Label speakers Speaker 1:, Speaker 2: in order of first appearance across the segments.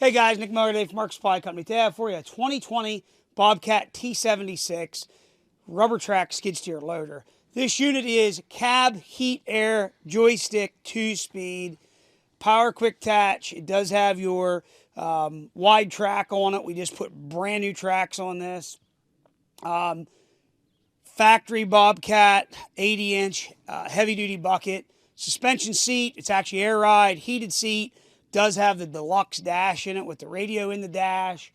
Speaker 1: Hey guys, Nick Miller today from Mark Supply Company. Today I have for you a 2020 BOBCAT T76 rubber track skid steer loader. This unit is cab, heat, air, joystick, 2-speed, power quick attach. It does have your wide track on it. We just put brand new tracks on this. Factory BOBCAT 80-inch heavy duty bucket. Suspension seat. It's actually air ride, heated seat. Does have the Deluxe dash in it with the radio in the dash.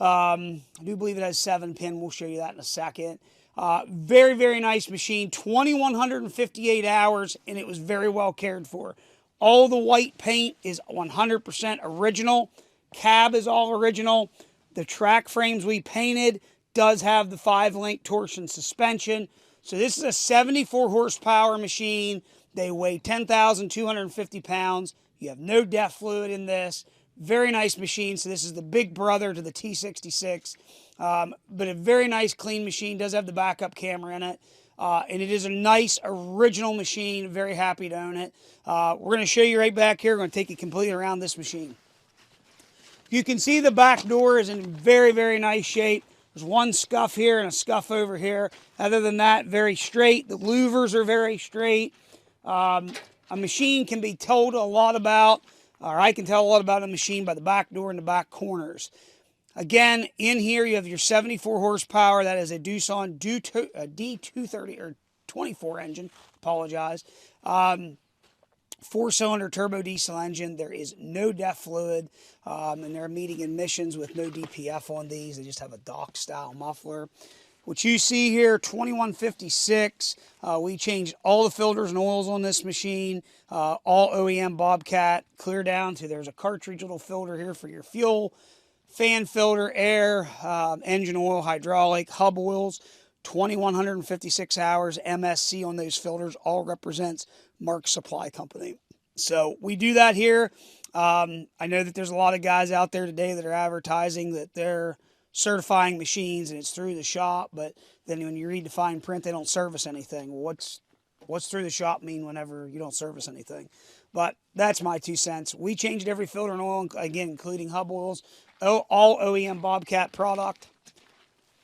Speaker 1: I do believe it has 7-pin. We'll show you that in a second. Very, very nice machine. 2,158 hours, and it was very well cared for. All the white paint is 100% original. Cab is all original. The track frames we painted does have the 5-link torsion suspension. So this is a 74 horsepower machine. They weigh 10,250 pounds. You have no DEF fluid in this. Very nice machine. So this is the big brother to the T76. But a very nice, clean machine. Does have the backup camera in it. And it is a nice, original machine. Very happy to own it. We're going to show you right back here. We're going to take you completely around this machine. You can see the back door is in very, very nice shape. There's one scuff here and a scuff over here. Other than that, very straight. The louvers are very straight. A machine can be told a lot about, or I can tell a lot about a machine by the back door and the back corners. Again, in here you have your 74 horsepower. That is a Doosan D230 or 24 engine. Apologize. 4-cylinder turbo diesel engine. There is no DEF fluid, and they're meeting emissions with no DPF on these. They just have a dock style muffler. What you see here, 2156. We changed all the filters and oils on this machine. All OEM BOBCAT, clear down to there's a cartridge little filter here for your fuel, fan filter, air, engine oil, hydraulic, hub oils. 2,156 hours MSC on those filters, all represents Mark Supply Company. So we do that here. I know that there's a lot of guys out there today that are advertising that they're certifying machines and it's through the shop, but then when you read the fine print, they don't service anything. Well, what's through the shop mean whenever you don't service anything? But that's my 2 cents. We changed every filter and oil, again, including hub oils, all OEM BOBCAT product.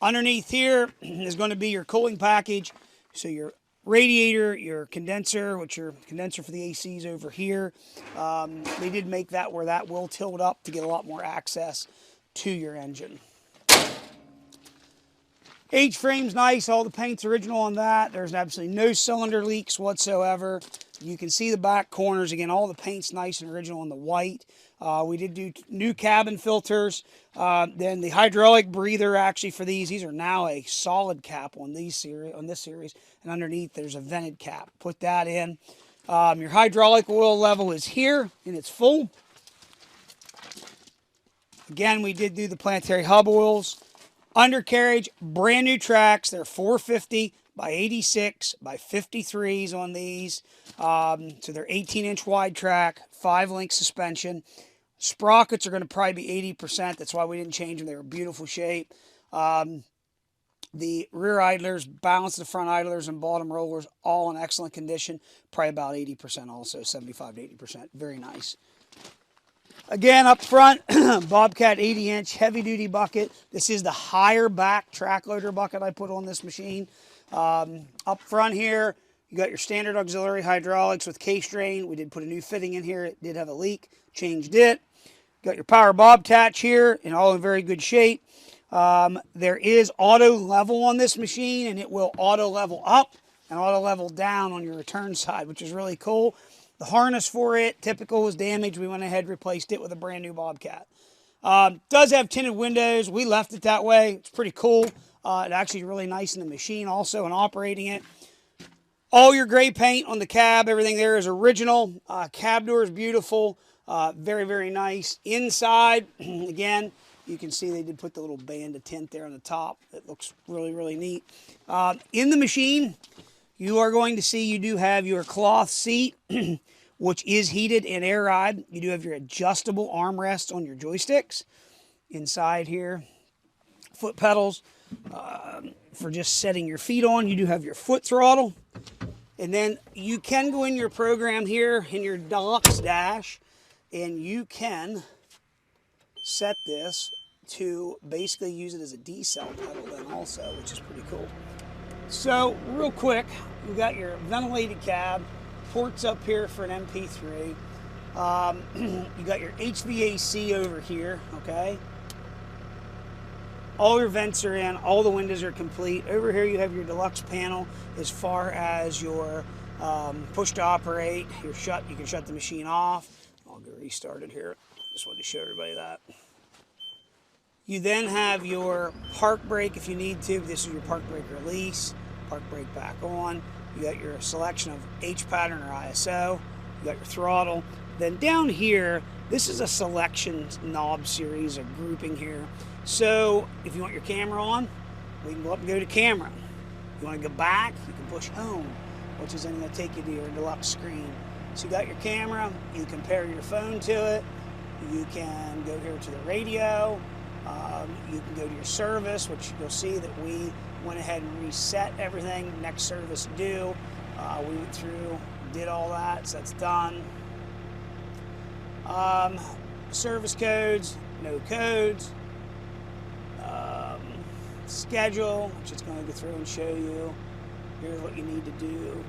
Speaker 1: Underneath here is going to be your cooling package. So your radiator, your condenser, which your condenser for the AC is over here. They did make that where that will tilt up to get a lot more access to your engine. H-frame's nice. All the paint's original on that. There's absolutely no cylinder leaks whatsoever. You can see the back corners. Again, all the paint's nice and original on the white. We did do new cabin filters. Then the hydraulic breather actually for these are now a solid cap on this series. And underneath there's a vented cap. Put that in. Your hydraulic oil level is here and it's full. Again, we did do the planetary hub oils. Undercarriage, brand new tracks. They're 450 by 86 by 53s on these. So they're 18-inch wide track, 5-link suspension. Sprockets are going to probably be 80%. That's why we didn't change them. They were beautiful shape. The rear idlers, balance of the front idlers, and bottom rollers, all in excellent condition. Probably about 80% also, 75 to 80%. Very nice. Again, up front, BOBCAT 80-inch heavy-duty bucket. This is the higher back track loader bucket I put on this machine. Up front here, you got your standard auxiliary hydraulics with case drain. We did put a new fitting in here. It did have a leak. Changed it. Got your power bob attach here, and all in very good shape. There is auto level on this machine, and it will auto level up and auto level down on your return side, which is really cool. The harness for it, typical, was damaged. We went ahead and replaced it with a brand new BOBCAT. Does have tinted windows. We left it that way. It's pretty cool. It actually is really nice in the machine also and operating it. All your gray paint on the cab, everything there is original. Cab door is beautiful. Very, very nice. Inside, again, you can see they did put the little band of tint there on the top. It looks really, really neat. In the machine, you are going to see you do have your cloth seat, which is heated and air ride. You do have your adjustable armrests on your joysticks. Inside here, foot pedals for just setting your feet on. You do have your foot throttle. And then you can go in your program here in your Deluxe dash, and you can set this to basically use it as a decel pedal then also, which is pretty cool. So real quick, you got your ventilated cab, ports up here for an MP3. You got your HVAC over here, okay? All your vents are in, all the windows are complete. Over here you have your Deluxe panel as far as your push to operate. You're shut, you can shut the machine off. I'll get restarted here. Just wanted to show everybody that. You then have your park brake if you need to. This is your park brake release. Park brake back on. You got your selection of H pattern or ISO. You got your throttle. Then down here, this is a selection knob series, a grouping here. So if you want your camera on, we can go up and go to camera. If you want to go back, you can push home, which is then going to take you to your Deluxe screen. So you got your camera, you can pair your phone to it, you can go here to the radio, you can go to your service, which you'll see that we went ahead and reset everything, next service due. We went through, did all that, so that's done. Service codes, no codes. Schedule, which it's going to go through and show you. Here's what you need to do.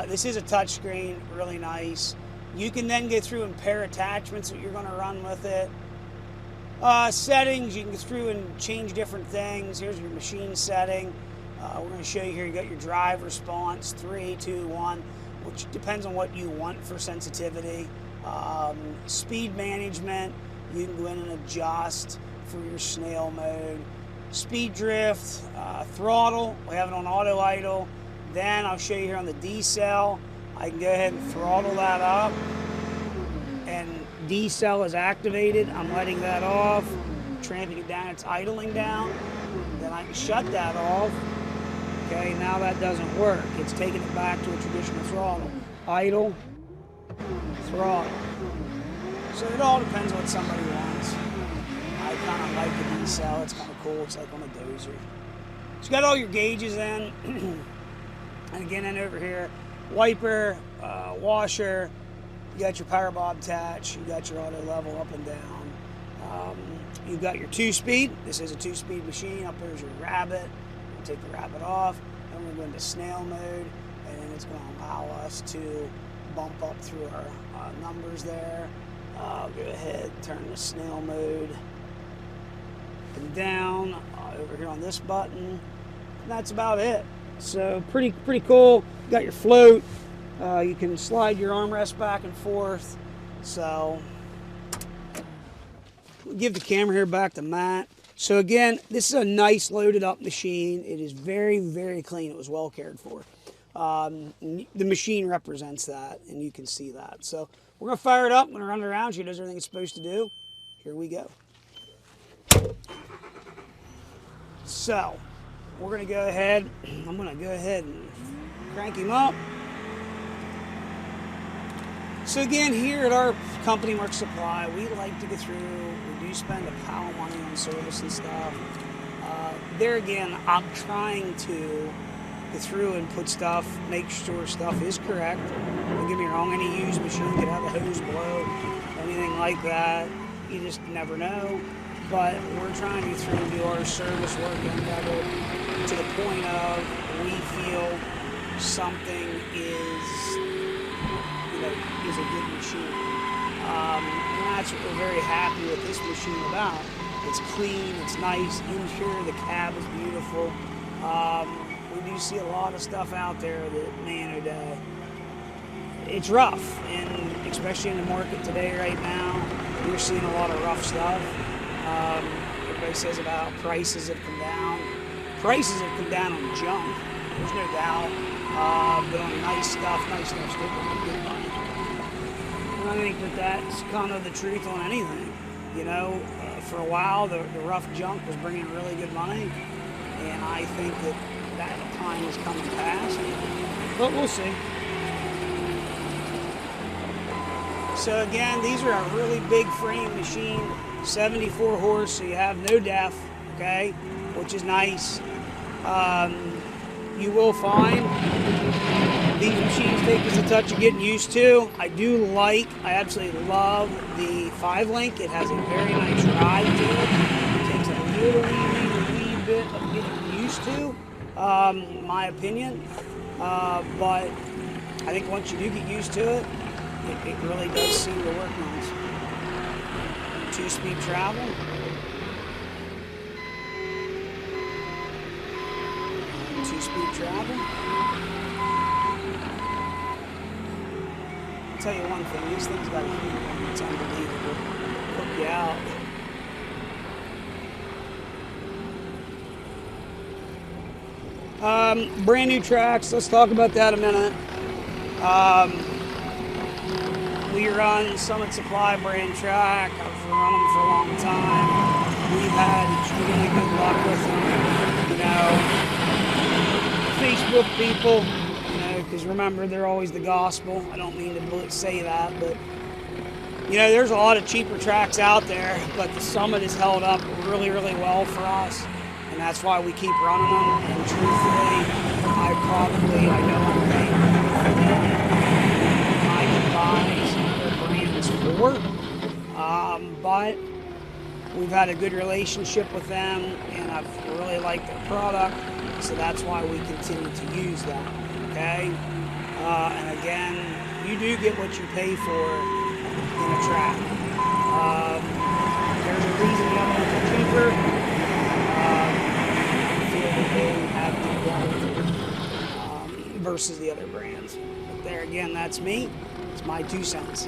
Speaker 1: This is a touch screen, really nice. You can then go through and pair attachments that you're going to run with it. Settings, you can go through and change different things. Here's your machine setting. We're going to show you here, you got your drive response, 3, 2, 1, which depends on what you want for sensitivity. Speed management, you can go in and adjust for your Snail Mode. Speed drift, throttle, we have it on auto idle. Then I'll show you here on the decel, I can go ahead and throttle that up, and decel is activated. I'm letting that off, tramping it down, it's idling down. Then I can shut that off. Okay, now that doesn't work. It's taking it back to a traditional throttle. Idle, throttle. So it all depends on what somebody wants. I kind of like the decel, it's kind of cool, it's like on a dozer. So you got all your gauges in, and again in over here, wiper, washer, you got your power bob attach, you got your auto level up and down. You've got your 2-speed, this is a 2-speed machine, up there's your rabbit, we'll take the rabbit off, then we're going to Snail Mode, and then it's going to allow us to bump up through our numbers there. I'll go ahead, turn the Snail Mode and down over here on this button, and that's about it. So pretty cool. You got your float, you can slide your armrest back and forth. So we'll give the camera here back to Matt. So again, this is a nice loaded up machine. It is very clean. It was well cared for. The machine represents that, and you can see that. So we're gonna fire it up, I'm gonna run it around, she does everything it's supposed to do. Here we go. So, we're going to go ahead, I'm going to go ahead and crank him up. So again, here at our company, Mark Supply, we like to go through, we do spend a pile of money on service and stuff. There again, I'm trying to go through and put stuff, make sure stuff is correct. Don't get me wrong, any used machine could have a hose blow, anything like that. You just never know. But we're trying to go through and do our service work and level to the point of we feel something is, is a good machine. And that's what we're very happy with this machine about. It's clean, it's nice, interior, the cab is beautiful. We do see a lot of stuff out there that, man, it's rough, and especially in the market today right now, we're seeing a lot of rough stuff. Everybody says about prices have come down. Prices have come down on junk, there's no doubt. But on nice stuff's still going good money. And I think that that's kind of the truth on anything. For a while, the rough junk was bringing really good money, and I think that time is coming past. But we'll see. So again, these are a really big frame machine. 74 horse, so you have no def, okay, which is nice. You will find These machines take us a touch of getting used to. I absolutely love the 5-link. It has a very nice ride to it. It takes a wee bit of getting used to, my opinion. But I think once you do get used to it, it really does seem to work nice. 2-speed travel. 2-speed travel. I'll tell you one thing, these things got a heat on them. It's unbelievable. Hook you out. Brand new tracks, let's talk about that a minute. We run Summit Supply brand track. I've run them for a long time. We've had extremely good luck with them. Facebook people, because remember, they're always the gospel. I don't mean to say that, but there's a lot of cheaper tracks out there, but the Summit has held up really, really well for us, and that's why we keep running them. And truthfully, I know I'm paying for them. I can buy some other brands for, but we've had a good relationship with them, and I've really liked their product, so that's why we continue to use them. Okay, and again, you do get what you pay for in a track. There's a reason the other ones are cheaper. I feel that they have the quality versus the other brands. But there again, that's me. It's my 2 cents.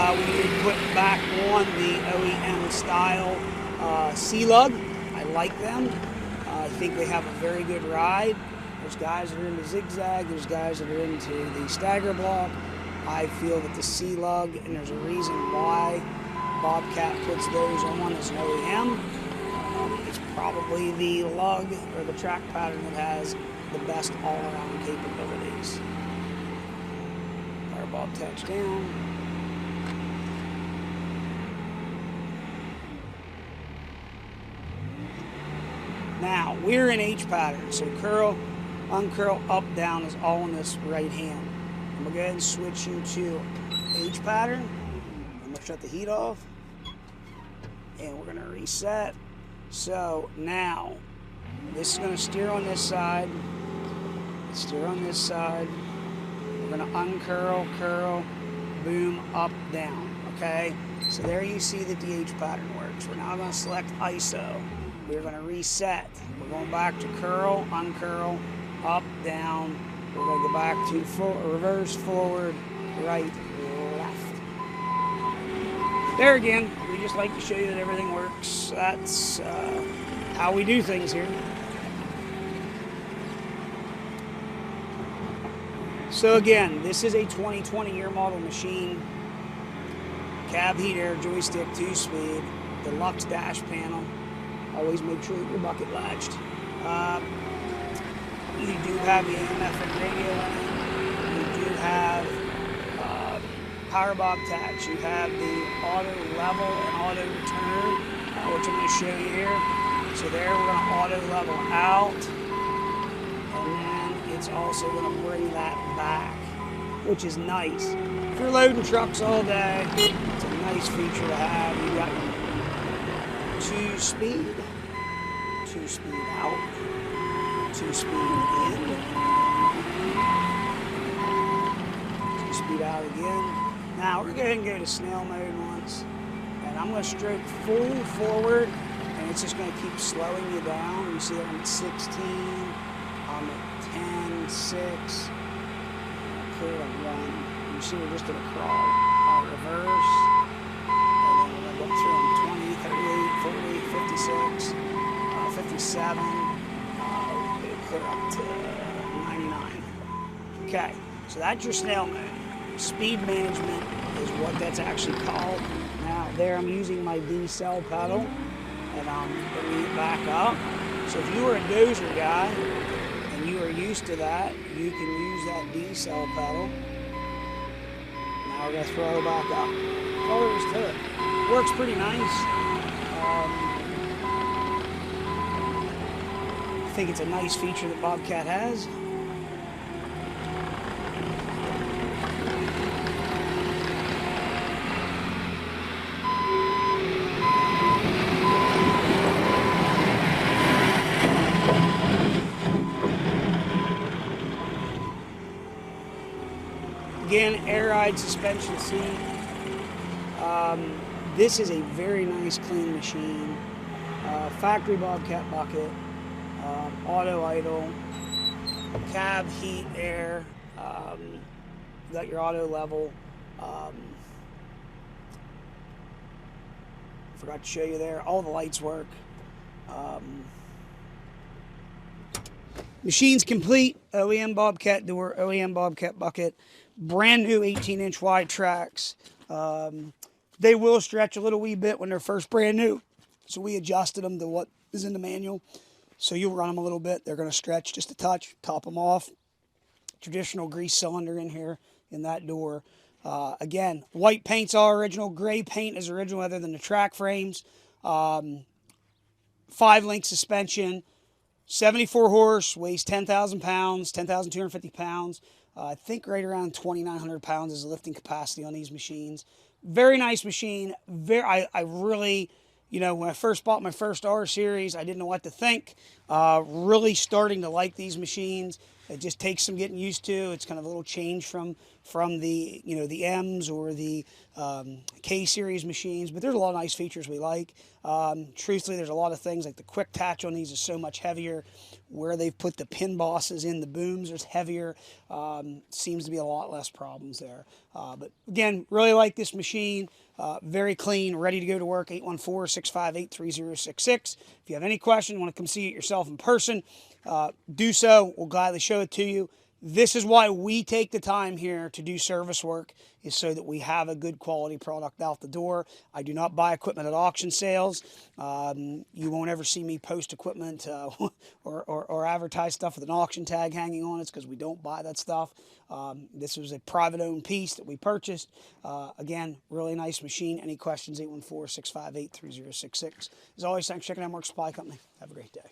Speaker 1: We did put back on the OEM style C-Lug. I like them. I think they have a very good ride. There's guys that are into zigzag. There's guys that are into the stagger block. I feel that the C-Lug, and there's a reason why BOBCAT puts those on as an OEM. It's probably the lug or the track pattern that has the best all-around capabilities. Fire bob touch down. Now, we're in H pattern, so curl, uncurl, up, down is all in this right hand. I'm going to go ahead and switch you to H pattern. I'm going to shut the heat off, and we're going to reset. So now, this is going to steer on this side, steer on this side. We're going to uncurl, curl, boom, up, down, okay? So there you see that the H pattern works. We're now going to select ISO. We're going to reset. We're going back to curl, uncurl, up, down. We're going to go back to reverse, forward, right, left. There again, we just like to show you that everything works. That's how we do things here. So again, this is a 2020 year model machine. Cab heat air joystick 2-speed, deluxe dash panel. Always make sure that your bucket latched. You do have the AM/FM radio in it. You do have power bob touch. You have the auto level and auto return, which I'm going to show you here. So there we're going to auto level out, and then it's also going to bring that back, which is nice. If you're loading trucks all day, it's a nice feature to have. You got 2-speed, 2-speed out, 2-speed in, 2-speed out again. Now we're going to go ahead and go to Snail Mode once, and I'm going to stroke full forward, and it's just going to keep slowing you down. You see that I'm at 16, I'm at 10, 6, clear to 1. You see we're just at a crawl. I'll reverse, and then we're going to go through them 20, 38, 40, 56, 57, clear up to 99. Okay, so that's your Snail Mode. Speed management is what that's actually called. Now there I'm using my Decell pedal, and I'm bringing it back up. So if you were a dozer guy, and you are used to that, you can use that Decell pedal. Now we're going to throw it back up. That's all there is to it. Works pretty nice. I think it's a nice feature that BOBCAT has. Again, air ride suspension seat. This is a very nice, clean machine. Factory BOBCAT bucket, auto idle, cab heat, air. Got your auto level. Forgot to show you there. All the lights work. Machine's complete. OEM BOBCAT door, OEM BOBCAT bucket. Brand new 18-inch wide tracks. They will stretch a little wee bit when they're first brand new. So we adjusted them to what is in the manual. So you'll run them a little bit. They're going to stretch just a touch. Top them off. Traditional grease cylinder in here in that door. Again, white paint's all original. Gray paint is original other than the track frames. 5-link suspension. 74 horse, weighs 10,000 pounds, 10,250 pounds. I think right around 2,900 pounds is the lifting capacity on these machines. Very nice machine. I really, you know, when I first bought my first R series, I didn't know what to think. Really starting to like these machines. It just takes some getting used to. It's kind of a little change from the, you know, the M's or the K series machines, but there's a lot of nice features we like. Truthfully, there's a lot of things like the quick attach on these is so much heavier. Where they've put the pin bosses in the booms is heavier. Seems to be a lot less problems there. But again, really like this machine. Very clean, ready to go to work. 814-658-3066. If you have any questions, want to come see it yourself in person, do so. We'll gladly show it to you. This is why we take the time here to do service work, is so that we have a good quality product out the door. I do not buy equipment at auction sales. You won't ever see me post equipment or advertise stuff with an auction tag hanging on it, because we don't buy that stuff. This was a private owned piece that we purchased. Again, really nice machine. Any questions, 814-658-3066. As always, thanks for checking out Mark Supply Company. Have a great day.